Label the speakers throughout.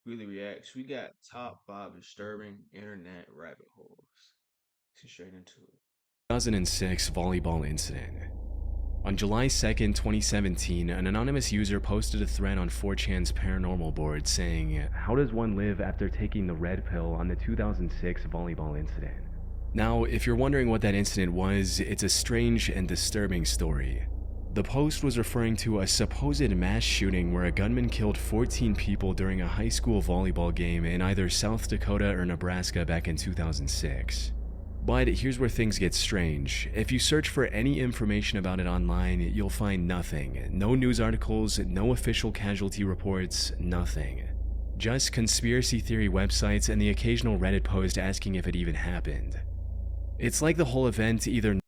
Speaker 1: Really reacts. We got top five disturbing internet rabbit holes. Let's get straight into it.
Speaker 2: 2006 volleyball incident. On July 2nd, 2017, an anonymous user posted a thread on 4chan's paranormal board saying, "How does one live after taking the red pill on the 2006 volleyball incident?" Now, if you're wondering what that incident was, it's a strange and disturbing story. The post was referring to a supposed mass shooting where a gunman killed 14 people during a high school volleyball game in either South Dakota or Nebraska back in 2006. But here's where things get strange. If you search for any information about it online, you'll find nothing. No news articles, no official casualty reports, nothing. Just conspiracy theory websites and the occasional Reddit post asking if it even happened. It's like the whole event either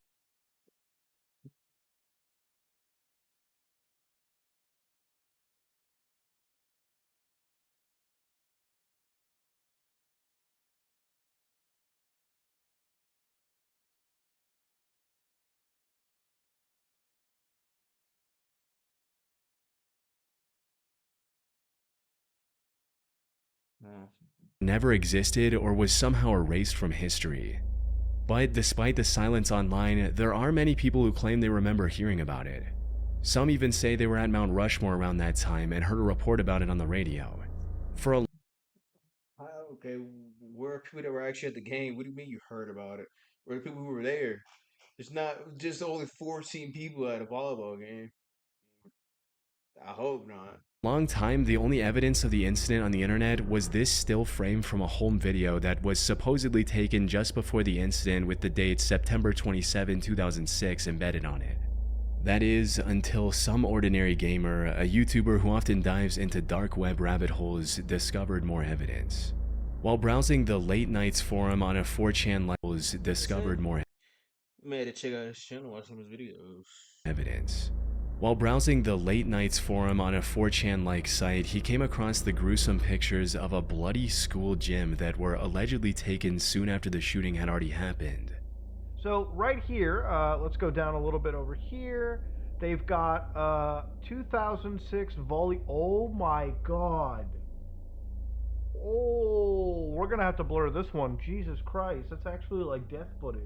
Speaker 1: Uh,
Speaker 2: never existed or was somehow erased from history. But despite the silence online, there are many people who claim they remember hearing about it. Some even say they were at Mount Rushmore around that time and heard a report about it on the radio. For a
Speaker 1: okay, where are people that were actually at the game? What do you mean you heard about it? Where are the people who were there? It's not just only 14 people at a volleyball game. I hope not.
Speaker 2: long time, the only evidence of the incident on the internet was this still frame from a home video that was supposedly taken just before the incident with the date September 27, 2006 embedded on it. That is, until some ordinary gamer, a YouTuber who often dives into dark web rabbit holes, discovered more evidence. While browsing the late nights forum on a 4chan levels,
Speaker 1: That's it.
Speaker 2: discovered more
Speaker 1: Man, to check out his channel, watch some of his videos.
Speaker 2: evidence. While browsing the late nights forum on a 4chan-like site, he came across the gruesome pictures of a bloody school gym that were allegedly taken soon after the shooting had already happened.
Speaker 3: So right here, let's go down a little bit over here. They've got 2006 volley. Oh my god. Oh, we're gonna have to blur this one. Jesus Christ, that's actually like death footage.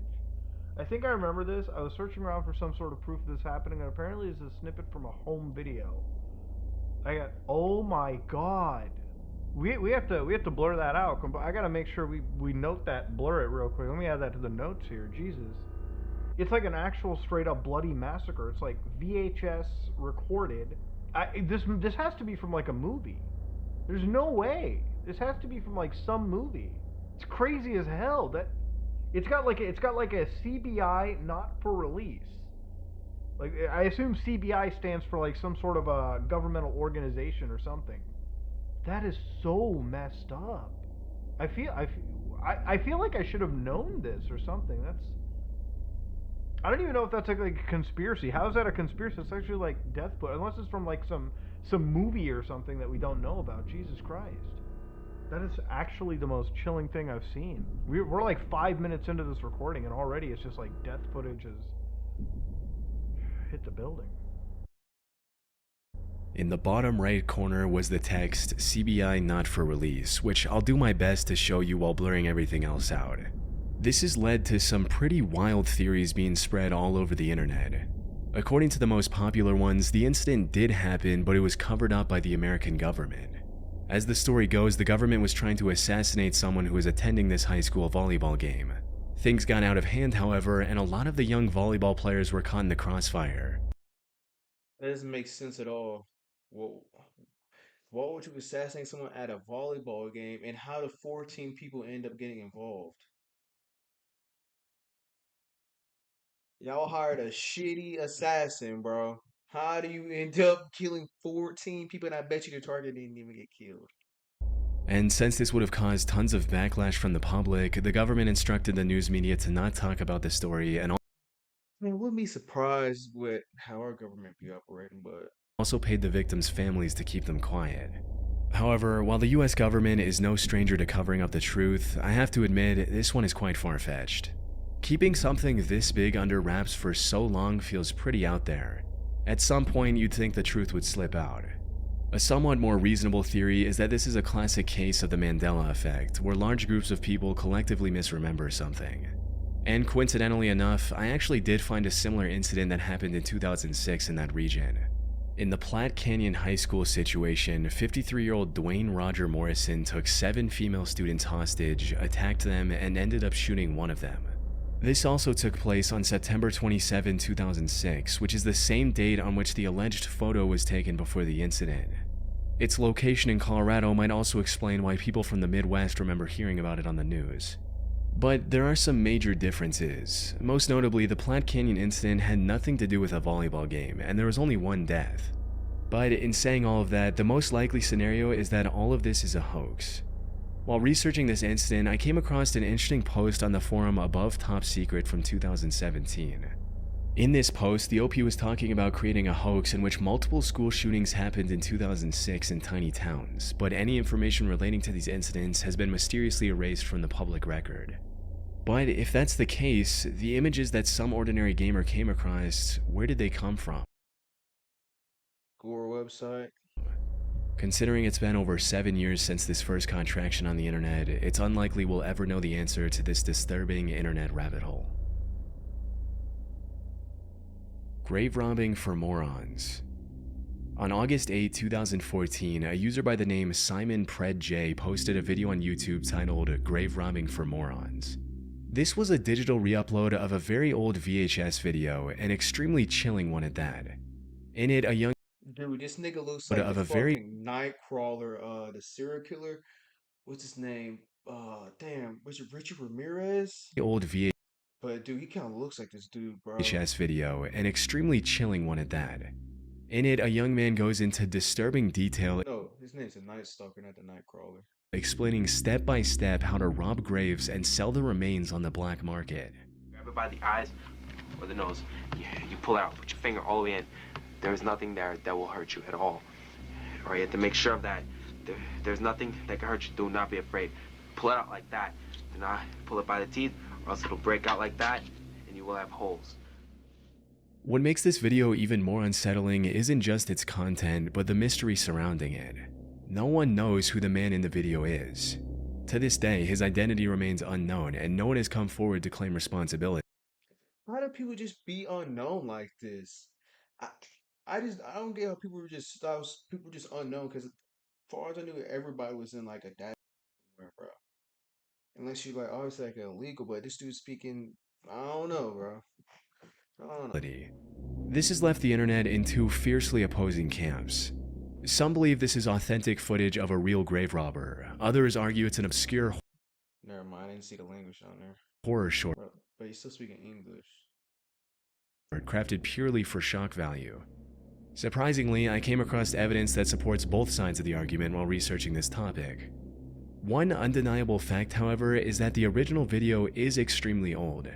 Speaker 3: I think I remember this. I was searching around for some sort of proof of this happening, and apparently it's a snippet from a home video. I got. Oh my god. We have to blur that out. I gotta make sure we note that, blur it real quick. Let me add that to the notes here. Jesus, it's like an actual straight up bloody massacre. It's like VHS recorded. This has to be from like a movie. There's no way. This has to be from like some movie. It's crazy as hell. That it's got like a CBI not for release. Like I assume CBI stands for like some sort of a governmental organization or something. That is so messed up. I feel like I should have known this or something. I don't even know if that's like a conspiracy. How is that a conspiracy? It's actually like death put unless it's from like some movie or something that we don't know about. Jesus Christ. That is actually the most chilling thing I've seen. We're like 5 minutes into this recording and already it's just like death footage has hit the building.
Speaker 2: In the bottom right corner was the text CBI not for release, which I'll do my best to show you while blurring everything else out. This has led to some pretty wild theories being spread all over the internet. According to the most popular ones, the incident did happen, but it was covered up by the American government. As the story goes, the government was trying to assassinate someone who was attending this high school volleyball game. Things got out of hand, however, and a lot of the young volleyball players were caught in the crossfire.
Speaker 1: That doesn't make sense at all. Whoa. Why would you assassinate someone at a volleyball game, and how do 14 people end up getting involved? Y'all hired a shitty assassin, bro. How do you end up killing 14 people? And I bet you the target didn't even get killed.
Speaker 2: And since this would have caused tons of backlash from the public, the government instructed the news media to not talk about the story and
Speaker 1: Man, wouldn't be surprised with how our government be operating, but
Speaker 2: also paid the victims' families to keep them quiet. However, while the US government is no stranger to covering up the truth, I have to admit this one is quite far-fetched. Keeping something this big under wraps for so long feels pretty out there. At some point, you'd think the truth would slip out. A somewhat more reasonable theory is that this is a classic case of the Mandela effect, where large groups of people collectively misremember something. And coincidentally enough, I actually did find a similar incident that happened in 2006 in that region. In the Platte Canyon High School situation, 53-year-old Dwayne Roger Morrison took 7 female students hostage, attacked them, and ended up shooting one of them. This also took place on September 27, 2006, which is the same date on which the alleged photo was taken before the incident. Its location in Colorado might also explain why people from the Midwest remember hearing about it on the news. But there are some major differences. Most notably, the Platte Canyon incident had nothing to do with a volleyball game, and there was only one death. But in saying all of that, the most likely scenario is that all of this is a hoax. While researching this incident, I came across an interesting post on the forum Above Top Secret from 2017. In this post, the OP was talking about creating a hoax in which multiple school shootings happened in 2006 in tiny towns, but any information relating to these incidents has been mysteriously erased from the public record. But if that's the case, the images that some ordinary gamer came across, where did they come from?
Speaker 1: Gore website.
Speaker 2: Considering it's been over 7 years since this first contraction on the internet, it's unlikely we'll ever know the answer to this disturbing internet rabbit hole. Grave robbing for morons. On August 8, 2014, a user by the name Simon Pred J posted a video on YouTube titled Grave Robbing for Morons. This was a digital re-upload of a very old VHS video, an extremely chilling one at that. In it, a young
Speaker 1: Dude, this nigga looks like
Speaker 2: of
Speaker 1: the
Speaker 2: a very
Speaker 1: fucking Nightcrawler, the serial killer. What's his name? Damn, was it Richard Ramirez?
Speaker 2: old
Speaker 1: But dude, he kind of looks like this dude, bro.
Speaker 2: VHS video, an extremely chilling one at that. In it, a young man goes into disturbing detail
Speaker 1: No, his name's a Night Stalker, not the Nightcrawler.
Speaker 2: explaining step by step how to rob graves and sell the remains on the black market.
Speaker 4: Grab it by the eyes or the nose. You pull it out, put your finger all the way in. There's nothing there that will hurt you at all. Or you have to make sure of that. There's nothing that can hurt you. Do not be afraid. Pull it out like that. Do not pull it by the teeth, or else it'll break out like that, and you will have holes.
Speaker 2: What makes this video even more unsettling isn't just its content, but the mystery surrounding it. No one knows who the man in the video is. To this day, his identity remains unknown, and no one has come forward to claim responsibility.
Speaker 1: How do people just be unknown like this? I don't get how people were just people just unknown, because as far as I knew, everybody was in like a dash somewhere, bro. Unless you like, oh, it's like illegal, but this dude's speaking, I don't know, bro. I don't know.
Speaker 2: This has left the internet in two fiercely opposing camps. Some believe this is authentic footage of a real grave robber. Others argue it's an obscure
Speaker 1: Never mind, I didn't see the language on there.
Speaker 2: horror short
Speaker 1: Bro, but he's still speaking English.
Speaker 2: crafted purely for shock value. Surprisingly, I came across evidence that supports both sides of the argument while researching this topic. One undeniable fact, however, is that the original video is extremely old.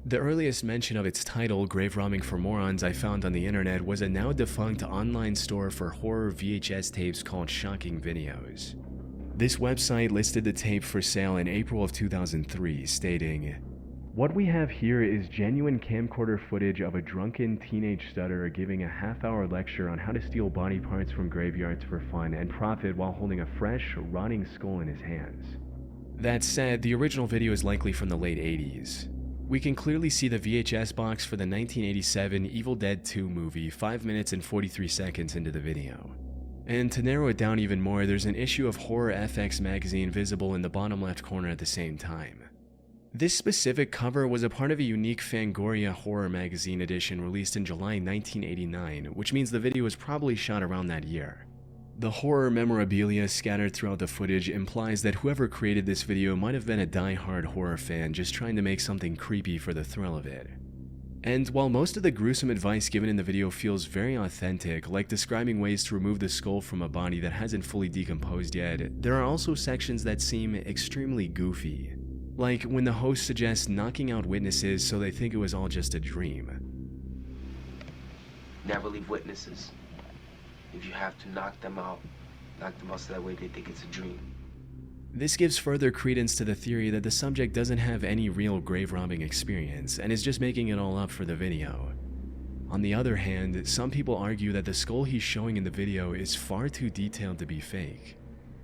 Speaker 2: The earliest mention of its title, Grave Robbing for Morons, I found on the internet was a now defunct online store for horror VHS tapes called Shocking Videos. This website listed the tape for sale in April of 2003, stating, "What we have here is genuine camcorder footage of a drunken teenage stutterer giving a half-hour lecture on how to steal body parts from graveyards for fun and profit while holding a fresh, rotting skull in his hands." That said, the original video is likely from the late 80s. We can clearly see the VHS box for the 1987 Evil Dead 2 movie 5 minutes and 43 seconds into the video. And to narrow it down even more, there's an issue of Horror FX magazine visible in the bottom left corner at the same time. This specific cover was a part of a unique Fangoria horror magazine edition released in July 1989, which means the video was probably shot around that year. The horror memorabilia scattered throughout the footage implies that whoever created this video might have been a die-hard horror fan just trying to make something creepy for the thrill of it. And while most of the gruesome advice given in the video feels very authentic, like describing ways to remove the skull from a body that hasn't fully decomposed yet, there are also sections that seem extremely goofy. Like when the host suggests knocking out witnesses so they think it was all just a dream.
Speaker 4: Never leave witnesses. If you have to knock them out so that way they think it's a dream.
Speaker 2: This gives further credence to the theory that the subject doesn't have any real grave robbing experience and is just making it all up for the video. On the other hand, some people argue that the skull he's showing in the video is far too detailed to be fake.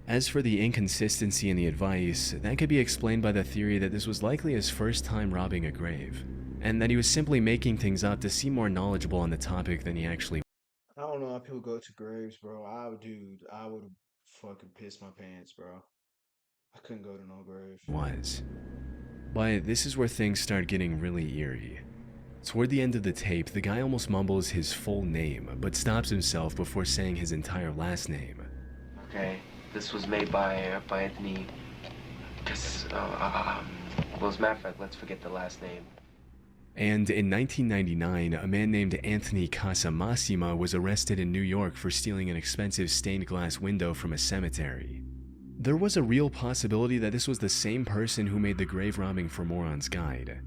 Speaker 2: As for the inconsistency in the advice, that could be explained by the theory that this was likely his first time robbing a grave, and that he was simply making things up to seem more knowledgeable on the topic than he actually
Speaker 1: I don't know how people go to graves, bro. I would fucking piss my pants, bro. I couldn't go to no grave.
Speaker 2: was. But this is where things start getting really eerie. Toward the end of the tape, the guy almost mumbles his full name, but stops himself before saying his entire last name.
Speaker 4: Okay, this was made by Anthony. Well, as a matter of fact, let's forget the last name.
Speaker 2: And in 1999, a man named Anthony Casamassima was arrested in New York for stealing an expensive stained glass window from a cemetery. There was a real possibility that this was the same person who made the grave robbing for Moron's Guide.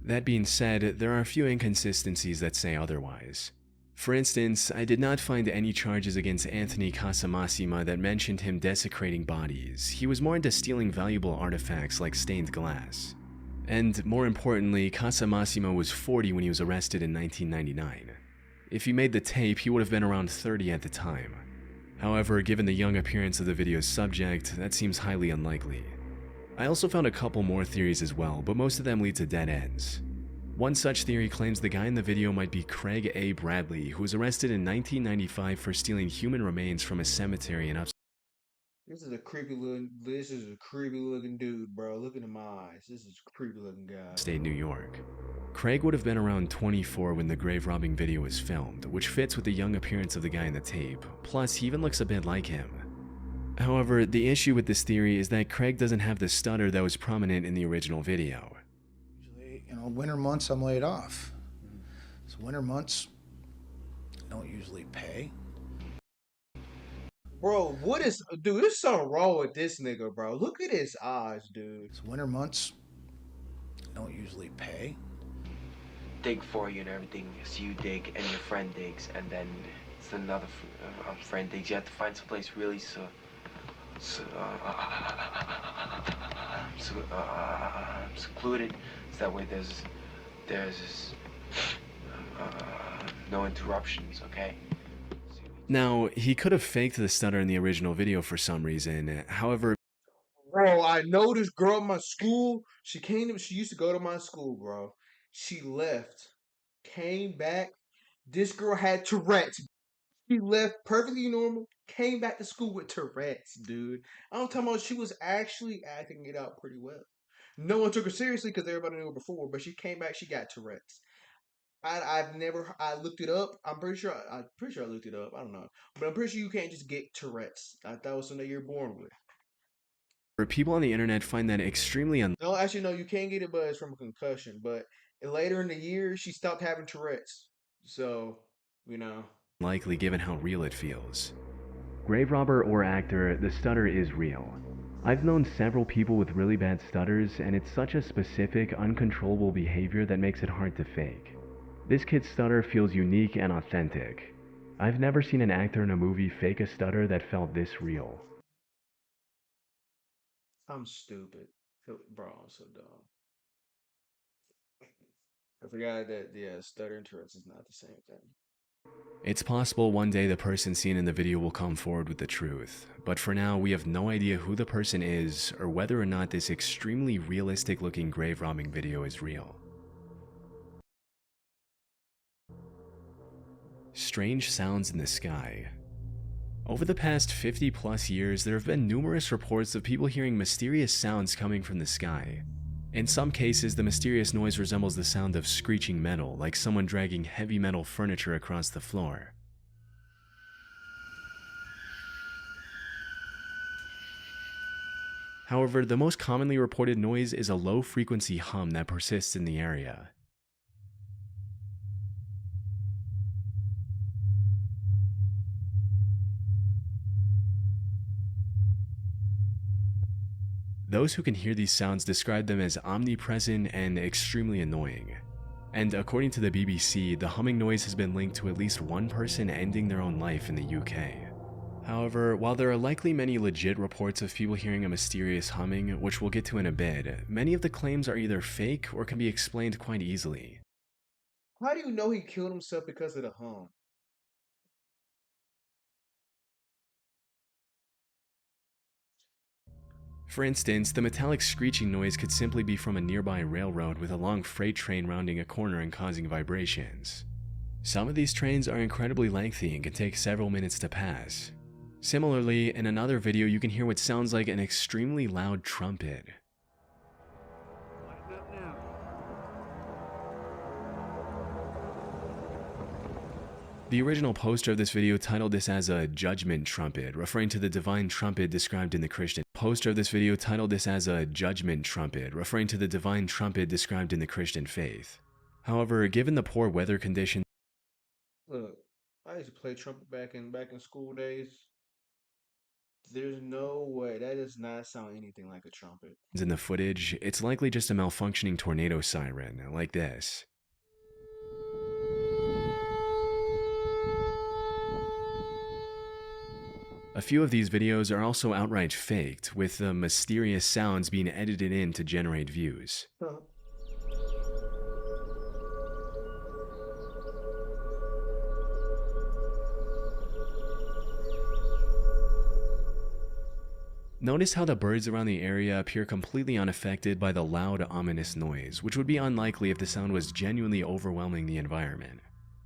Speaker 2: That being said, there are a few inconsistencies that say otherwise. For instance, I did not find any charges against Anthony Casamassima that mentioned him desecrating bodies. He was more into stealing valuable artifacts like stained glass. And more importantly, Casamassima was 40 when he was arrested in 1999. If he made the tape, he would have been around 30 at the time. However, given the young appearance of the video's subject, that seems highly unlikely. I also found a couple more theories as well, but most of them lead to dead ends. One such theory claims the guy in the video might be Craig A. Bradley, who was arrested in 1995 for stealing human remains from a cemetery in upstate.
Speaker 1: This is a creepy looking dude, bro. Look into my eyes. This is a creepy looking guy.
Speaker 2: Upstate New York. Craig would have been around 24 when the grave robbing video was filmed, which fits with the young appearance of the guy in the tape. Plus, he even looks a bit like him. However, the issue with this theory is that Craig doesn't have the stutter that was prominent in the original video.
Speaker 5: Usually, winter months I'm laid off. So winter months I don't usually pay.
Speaker 1: Bro, dude, there's something wrong with this nigga, bro. Look at his eyes, dude.
Speaker 5: So winter months I don't usually pay.
Speaker 4: Dig for you and everything. So you dig and your friend digs, and then it's another friend digs. You have to find someplace really secluded, so that way there's no interruptions. Okay.
Speaker 2: Now, he could have faked the stutter in the original video for some reason. However,
Speaker 1: Bro, I know this girl at my school. She used to go to my school, bro. She left, came back. This girl had Tourette's. She left perfectly normal, came back to school with Tourette's, dude. I'm talking about she was actually acting it out pretty well. No one took her seriously because everybody knew her before, but she came back, she got Tourette's. I looked it up. I'm pretty sure I looked it up. I don't know. But I'm pretty sure you can't just get Tourette's. I thought it was something you're born with.
Speaker 2: people on the internet find that extremely
Speaker 1: No, actually, no, you can't get it, but it's from a concussion. But later in the year, she stopped having Tourette's. So,
Speaker 2: unlikely given how real it feels. Grave robber or actor, the stutter is real. I've known several people with really bad stutters, and it's such a specific, uncontrollable behavior that makes it hard to fake. This kid's stutter feels unique and authentic. I've never seen an actor in a movie fake a stutter that felt this real.
Speaker 1: I'm stupid. Bro, I'm so dumb. I forgot that, stutter and Tourette's is not the same thing.
Speaker 2: It's possible one day the person seen in the video will come forward with the truth, but for now we have no idea who the person is or whether or not this extremely realistic looking grave robbing video is real. Strange sounds in the sky. Over the past 50 plus years, there have been numerous reports of people hearing mysterious sounds coming from the sky. In some cases, the mysterious noise resembles the sound of screeching metal, like someone dragging heavy metal furniture across the floor. However, the most commonly reported noise is a low-frequency hum that persists in the area. Those who can hear these sounds describe them as omnipresent and extremely annoying. And according to the BBC, the humming noise has been linked to at least one person ending their own life in the UK. However, while there are likely many legit reports of people hearing a mysterious humming, which we'll get to in a bit, many of the claims are either fake or can be explained quite easily.
Speaker 1: How do you know he killed himself because of the hum?
Speaker 2: For instance, the metallic screeching noise could simply be from a nearby railroad with a long freight train rounding a corner and causing vibrations. Some of these trains are incredibly lengthy and can take several minutes to pass. Similarly, in another video you can hear what sounds like an extremely loud trumpet. The original poster of this video titled this as a judgment trumpet, referring to the divine trumpet described in the Christian faith. However, given the poor weather conditions
Speaker 1: Look, I used to play trumpet back in school days. There's no way that does not sound anything like a trumpet.
Speaker 2: in the footage, it's likely just a malfunctioning tornado siren, like this. A few of these videos are also outright faked, with the mysterious sounds being edited in to generate views.
Speaker 1: Huh.
Speaker 2: Notice how the birds around the area appear completely unaffected by the loud, ominous noise, which would be unlikely if the sound was genuinely overwhelming the environment.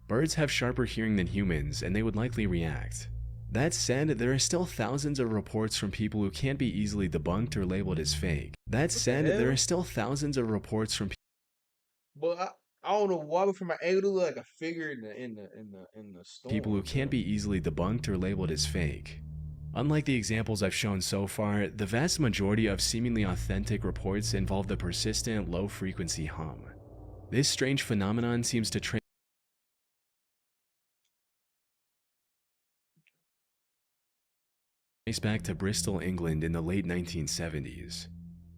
Speaker 2: Birds have sharper hearing than humans, and they would likely react. That said, there are still thousands of reports from people who can't be easily debunked or labeled as fake.
Speaker 1: But I don't know why, but from my angle, it looked like a figure in the storm.
Speaker 2: People who can't be easily debunked or labeled as fake. Unlike the examples I've shown so far, the vast majority of seemingly authentic reports involve the persistent, low-frequency hum. This strange phenomenon seems to trace back to Bristol, England in the late 1970s.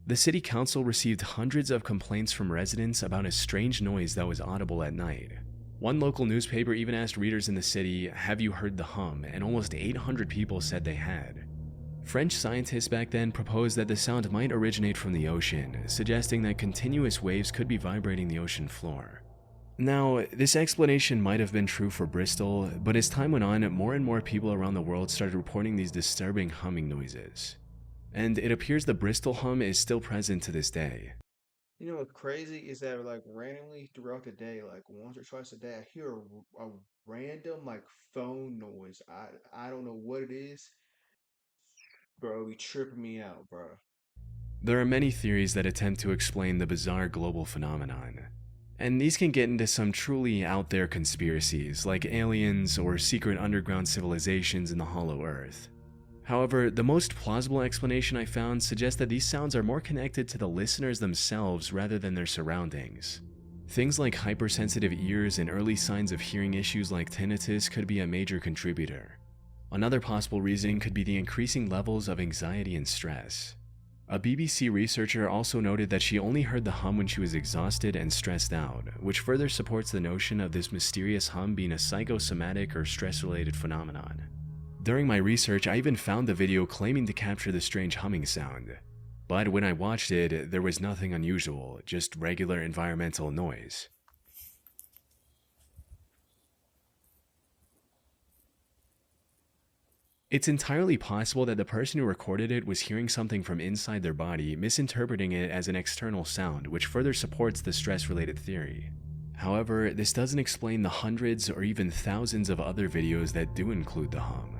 Speaker 2: The city council received hundreds of complaints from residents about a strange noise that was audible at night. One local newspaper even asked readers in the city, "Have you heard the hum?" and almost 800 people said they had. French scientists back then proposed that the sound might originate from the ocean, suggesting that continuous waves could be vibrating the ocean floor. Now, this explanation might have been true for Bristol, but as time went on, more and more people around the world started reporting these disturbing humming noises. And it appears the Bristol hum is still present to this day.
Speaker 1: You know what's crazy is that like randomly throughout the day, like once or twice a day, I hear a random like phone noise. I don't know what it is, bro. It be tripping me out, bro.
Speaker 2: There are many theories that attempt to explain the bizarre global phenomenon. And these can get into some truly out there conspiracies, like aliens or secret underground civilizations in the hollow earth. However, the most plausible explanation I found suggests that these sounds are more connected to the listeners themselves rather than their surroundings. Things like hypersensitive ears and early signs of hearing issues like tinnitus could be a major contributor. Another possible reasoning could be the increasing levels of anxiety and stress. A BBC researcher also noted that she only heard the hum when she was exhausted and stressed out, which further supports the notion of this mysterious hum being a psychosomatic or stress-related phenomenon. During my research, I even found the video claiming to capture the strange humming sound. But when I watched it, there was nothing unusual, just regular environmental noise. It's entirely possible that the person who recorded it was hearing something from inside their body, misinterpreting it as an external sound, which further supports the stress-related theory. However, this doesn't explain the hundreds or even thousands of other videos that do include the hum.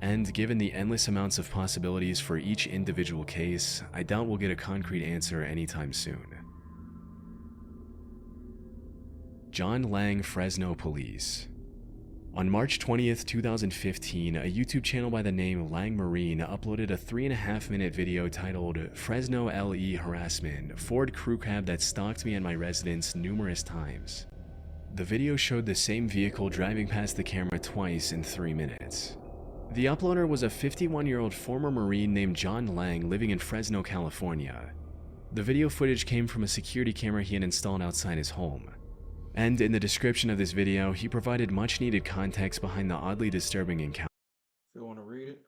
Speaker 2: And given the endless amounts of possibilities for each individual case, I doubt we'll get a concrete answer anytime soon. John Lang Fresno Police. On March 20th, 2015, a YouTube channel by the name Lang Marine uploaded a 3.5-minute video titled "Fresno LE Harassment, Ford Crew Cab that stalked me and my residence numerous times." The video showed the same vehicle driving past the camera twice in 3 minutes. The uploader was a 51-year-old former Marine named John Lang living in Fresno, California. The video footage came from a security camera he had installed outside his home. And in the description of this video, he provided much-needed context behind the oddly disturbing encounter.
Speaker 1: If you want to read it.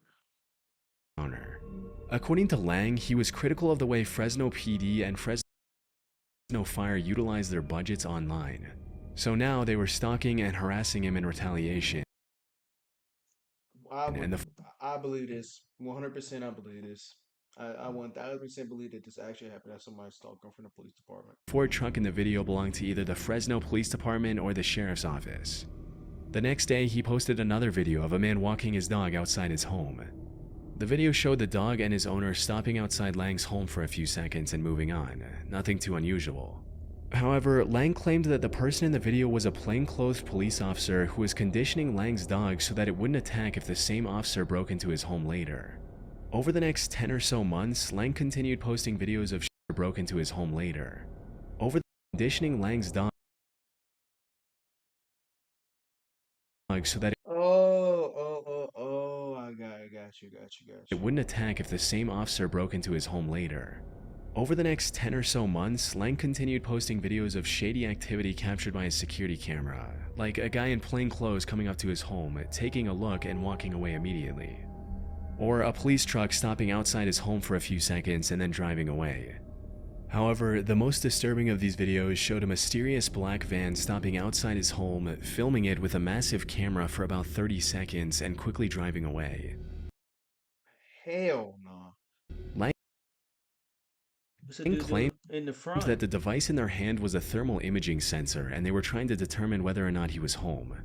Speaker 2: According to Lang, he was critical of the way Fresno PD and Fresno Fire utilized their budgets online. So now they were stalking and harassing him in retaliation.
Speaker 1: I would,
Speaker 2: And the
Speaker 1: I believe this. 100% I believe this. I 1000% believe that this actually happened. That somebody stalked him from the police department.
Speaker 2: Ford truck in the video belonged to either the Fresno Police Department or the sheriff's office. The next day, he posted another video of a man walking his dog outside his home. The video showed the dog and his owner stopping outside Lang's home for a few seconds and moving on, nothing too unusual. However, Lang claimed that the person in the video was a plainclothes police officer who was conditioning Lang's dog so that it wouldn't attack if the same officer broke into his home later. Over the next 10 or so months, Lang continued posting videos of who broke into his home later. Over the conditioning Lang's dog so that
Speaker 1: I got you.
Speaker 2: it wouldn't attack if the same officer broke into his home later. Over the next 10 or so months, Lang continued posting videos of shady activity captured by his security camera, like a guy in plain clothes coming up to his home, taking a look and walking away immediately. Or a police truck stopping outside his home for a few seconds and then driving away. However, the most disturbing of these videos showed a mysterious black van stopping outside his home, filming it with a massive camera for about 30 seconds and quickly driving away.
Speaker 1: Hell no.
Speaker 2: Lang
Speaker 1: What's the dude
Speaker 2: claimed
Speaker 1: doing in the front?
Speaker 2: that the device in their hand was a thermal imaging sensor and they were trying to determine whether or not he was home.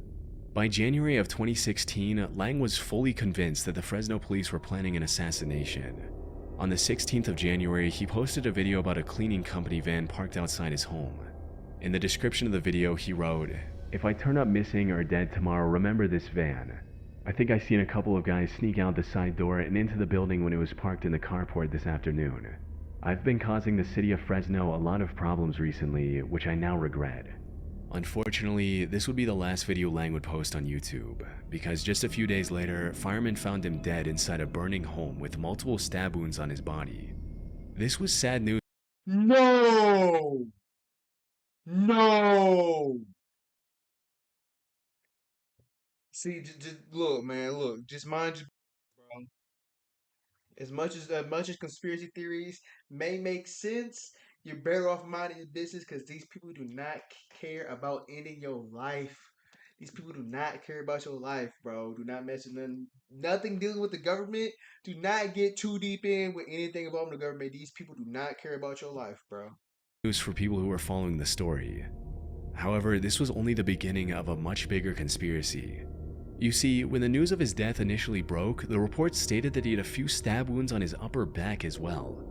Speaker 2: By January of 2016, Lang was fully convinced that the Fresno police were planning an assassination. On the 16th of January, he posted a video about a cleaning company van parked outside his home. In the description of the video, he wrote, "If I turn up missing or dead tomorrow, remember this van. I think I seen a couple of guys sneak out the side door and into the building when it was parked in the carport this afternoon. I've been causing the city of Fresno a lot of problems recently, which I now regret." Unfortunately, this would be the last video Lang would post on YouTube, because just a few days later, firemen found him dead inside a burning home with multiple stab wounds on his body. This was sad news.
Speaker 1: No! No! See, just look, man, look. Just mind you, bro. As much as conspiracy theories may make sense, you're better off minding your business because these people do not care about ending your life. These people do not care about your life, bro. Do not mess with nothing dealing with the government. Do not get too deep in with anything involving the government. These people do not care about your life, bro.
Speaker 2: News for people who were following the story. However, this was only the beginning of a much bigger conspiracy. You see, when the news of his death initially broke, the reports stated that he had a few stab wounds on his upper back as well.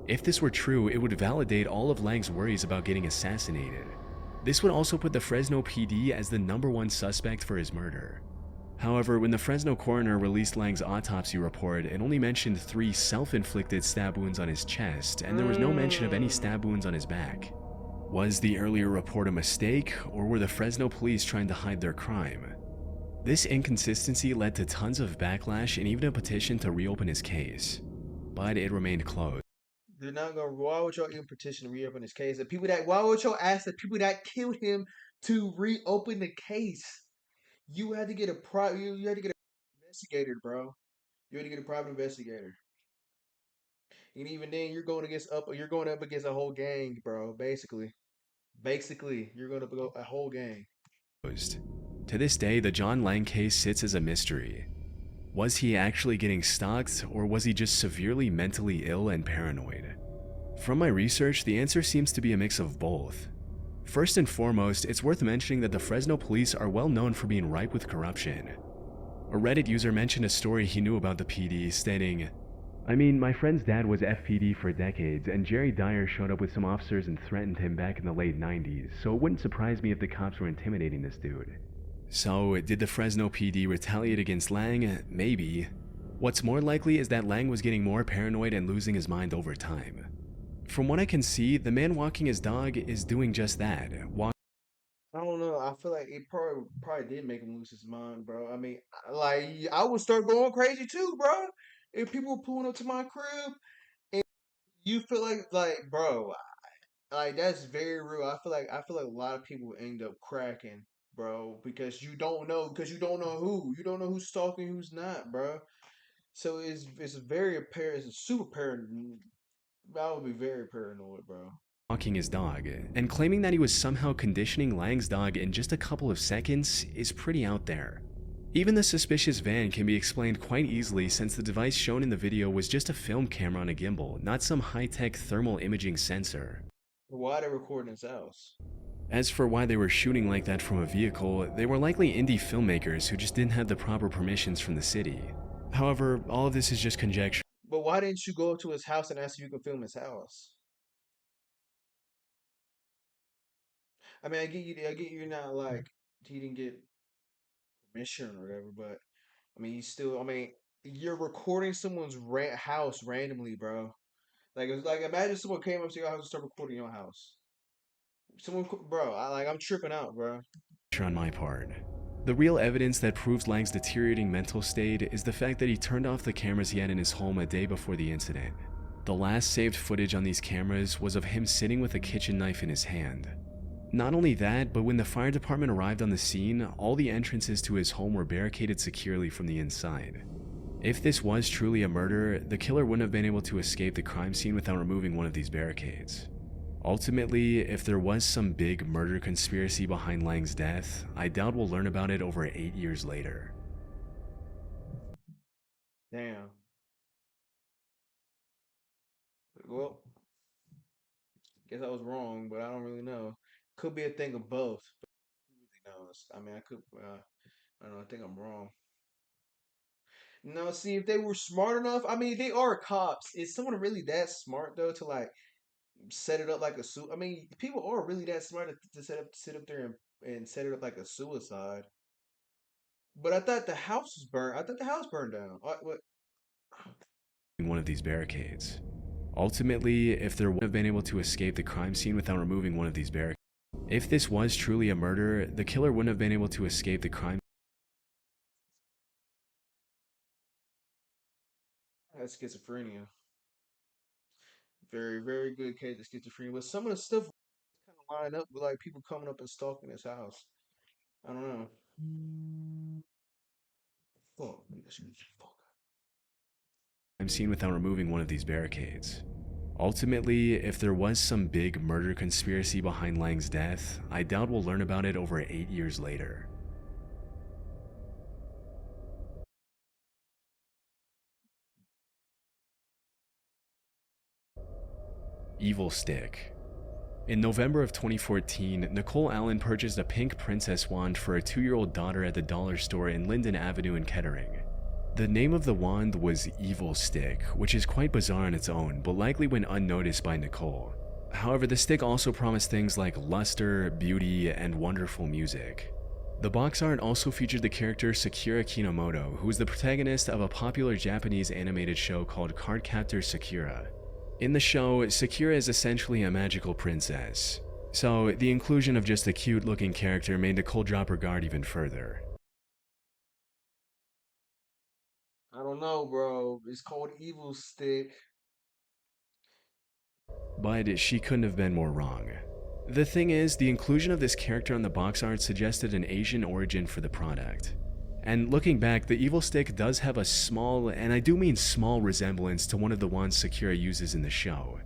Speaker 2: If this were true, it would validate all of Lang's worries about getting assassinated. This would also put the Fresno PD as the #1 suspect for his murder. However, when the Fresno coroner released Lang's autopsy report, it only mentioned 3 self-inflicted stab wounds on his chest, and there was no mention of any stab wounds on his back. Was the earlier report a mistake, or were the Fresno police trying to hide their crime? This inconsistency led to tons of backlash and even a petition to reopen his case, but it remained closed.
Speaker 1: They're not gonna. Why would y'all even petition to reopen this case? Why would y'all ask the people that killed him to reopen the case? You had to get You had to get an investigator, bro. You had to get a private investigator, and even then, You're going up against a whole gang, bro. Basically, you're going up against a whole gang.
Speaker 2: To this day, the John Lang case sits as a mystery. Was he actually getting stalked, or was he just severely mentally ill and paranoid? From my research, the answer seems to be a mix of both. First and foremost, it's worth mentioning that the Fresno police are well known for being ripe with corruption. A Reddit user mentioned a story he knew about the PD, stating, "I mean, my friend's dad was FPD for decades, and Jerry Dyer showed up with some officers and threatened him back in the late 90s, so it wouldn't surprise me if the cops were intimidating this dude." So, did the Fresno PD retaliate against Lang? Maybe. What's more likely is that Lang was getting more paranoid and losing his mind over time. From what I can see, the man walking his dog is doing just that.
Speaker 1: I don't know. I feel like it probably did make him lose his mind, bro. I mean, I would start going crazy too, bro. If people were pulling up to my crib and you feel bro, like that's very real. I feel like a lot of people end up cracking, bro, because you don't know who's stalking, who's not, bro. So it's very apparent. It's super paranoid. I would be very paranoid, bro.
Speaker 2: walking his dog, and claiming that he was somehow conditioning Lang's dog in just a couple of seconds is pretty out there. Even the suspicious van can be explained quite easily since the device shown in the video was just a film camera on a gimbal, not some high-tech thermal imaging sensor.
Speaker 1: Why they recording his house?
Speaker 2: As for why they were shooting like that from a vehicle, they were likely indie filmmakers who just didn't have the proper permissions from the city. However, all of this is just conjecture.
Speaker 1: But why didn't you go up to his house and ask if you could film his house? I mean, I get you're not like he didn't get permission or whatever, but I mean, I mean, you're recording someone's house randomly, bro. Like, it's like imagine someone came up to your house and started recording your house. Bro, I'm tripping out, bro.
Speaker 2: On my part. The real evidence that proves Lang's deteriorating mental state is the fact that he turned off the cameras he had in his home a day before the incident. The last saved footage on these cameras was of him sitting with a kitchen knife in his hand. Not only that, but when the fire department arrived on the scene, all the entrances to his home were barricaded securely from the inside. If this was truly a murder, the killer wouldn't have been able to escape the crime scene without removing one of these barricades. Ultimately, if there was some big murder conspiracy behind Lang's death, I doubt we'll learn about it over 8 years later.
Speaker 1: Damn. Well, guess I was wrong, but I don't really know. Could be a thing of both. But who really knows? I mean, I don't know. I think I'm wrong. No, see, if they were smart enough, I mean, they are cops. Is someone really that smart though to like set it up like a suit? I mean, people are really that smart to sit up there and set it up like a suicide. But I thought the house was burned. I thought the house burned down. What?
Speaker 2: One of these barricades. Ultimately, if there would have been able to escape the crime scene without removing one of these barricades. If this was truly a murder, the killer wouldn't have been able to escape the crime.
Speaker 1: That's schizophrenia. Very, very good case of schizophrenia. But some of the stuff kind of line up with like people coming up and stalking his house. I don't know. Fuck.
Speaker 2: Crime scene without removing one of these barricades. Ultimately, if there was some big murder conspiracy behind Lang's death, I doubt we'll learn about it over 8 years later. Evil Stick. In November of 2014, Nicole Allen purchased a pink princess wand for a 2-year-old daughter at the dollar store in Linden Avenue in Kettering. The name of the wand was Evil Stick, which is quite bizarre on its own, but likely went unnoticed by Nicole. However, the stick also promised things like luster, beauty, and wonderful music. The box art also featured the character Sakura Kinomoto, who was the protagonist of a popular Japanese animated show called Cardcaptor Sakura. In the show, Sakura is essentially a magical princess, so the inclusion of just a cute-looking character made Nicole drop her guard even further.
Speaker 1: I don't know, bro. It's called Evil Stick.
Speaker 2: But she couldn't have been more wrong. The thing is, the inclusion of this character on the box art suggested an Asian origin for the product. And looking back, the Evil Stick does have a small, and I do mean small, resemblance to one of the wands Sakura uses in the show.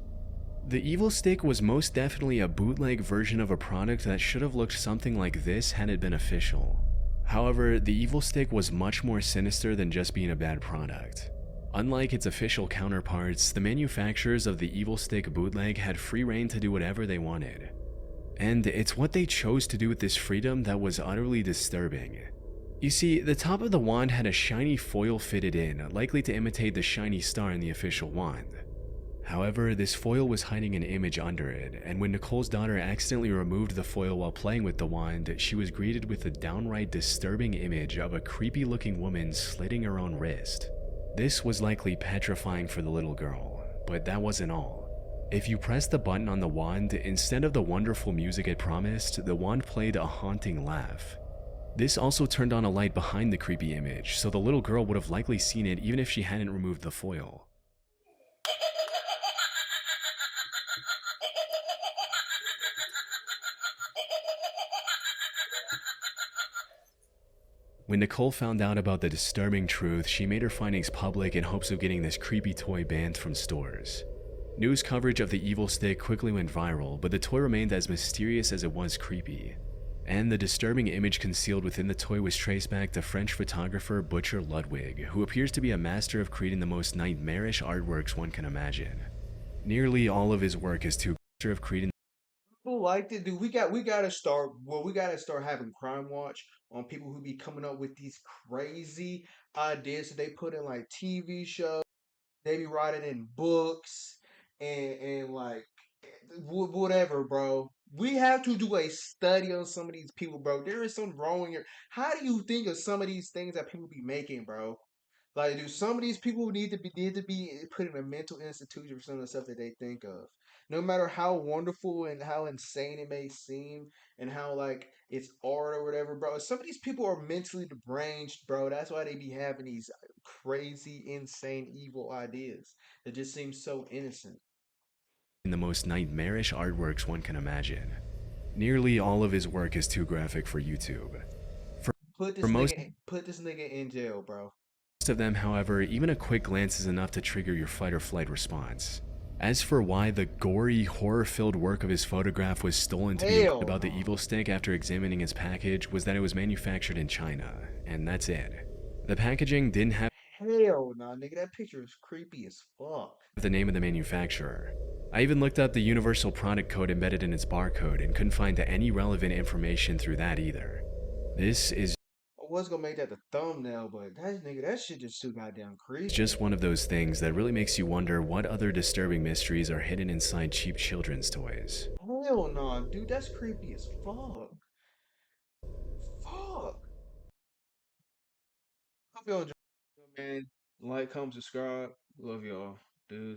Speaker 2: The Evil Stick was most definitely a bootleg version of a product that should have looked something like this had it been official. However, the Evil Stick was much more sinister than just being a bad product. Unlike its official counterparts, the manufacturers of the Evil Stick bootleg had free reign to do whatever they wanted. And it's what they chose to do with this freedom that was utterly disturbing. You see, the top of the wand had a shiny foil fitted in, likely to imitate the shiny star in the official wand. However, this foil was hiding an image under it, and when Nicole's daughter accidentally removed the foil while playing with the wand, she was greeted with a downright disturbing image of a creepy-looking woman slitting her own wrist. This was likely petrifying for the little girl, but that wasn't all. If you pressed the button on the wand, instead of the wonderful music it promised, the wand played a haunting laugh. This also turned on a light behind the creepy image, so the little girl would have likely seen it even if she hadn't removed the foil. When Nicole found out about the disturbing truth, she made her findings public in hopes of getting this creepy toy banned from stores. News coverage of the evil stick quickly went viral, but the toy remained as mysterious as it was creepy. And the disturbing image concealed within the toy was traced back to French photographer Butcher Ludwig, who appears to be a master of creating the most nightmarish artworks one can imagine. Nearly all of his work is too of creating
Speaker 1: People like to do. We gotta start. Well, we gotta start having Crime Watch on people who be coming up with these crazy ideas that they put in like TV shows. They be writing in books and like whatever, bro. We have to do a study on some of these people, bro. There is something wrong here. How do you think of some of these things that people be making, bro? Like, do some of these people need to be put in a mental institution for some of the stuff that they think of? No matter how wonderful and how insane it may seem, and how like it's art or whatever, bro. Some of these people are mentally deranged, bro. That's why they be having these crazy, insane, evil ideas that just seem so innocent.
Speaker 2: the most nightmarish artworks one can imagine. Nearly all of his work is too graphic for YouTube. For most
Speaker 1: Put this nigga in jail, bro.
Speaker 2: of them, however, even a quick glance is enough to trigger your fight or flight response. As for why the gory, horror-filled work of his photograph was stolen to be
Speaker 1: Hell
Speaker 2: about the
Speaker 1: no.
Speaker 2: evil stick after examining its package was that it was manufactured in China, and that's it. The packaging didn't have
Speaker 1: Hell no, nigga. That picture is creepy as fuck.
Speaker 2: the name of the manufacturer. I even looked up the universal product code embedded in its barcode and couldn't find any relevant information through that either. This is
Speaker 1: I was gonna make that the thumbnail, but that shit just too goddamn creepy.
Speaker 2: just one of those things that really makes you wonder what other disturbing mysteries are hidden inside cheap children's toys.
Speaker 1: Hell no, dude. That's creepy as fuck. Fuck. Hope y'all enjoy, man. Like, comment, subscribe. Love y'all, dudes.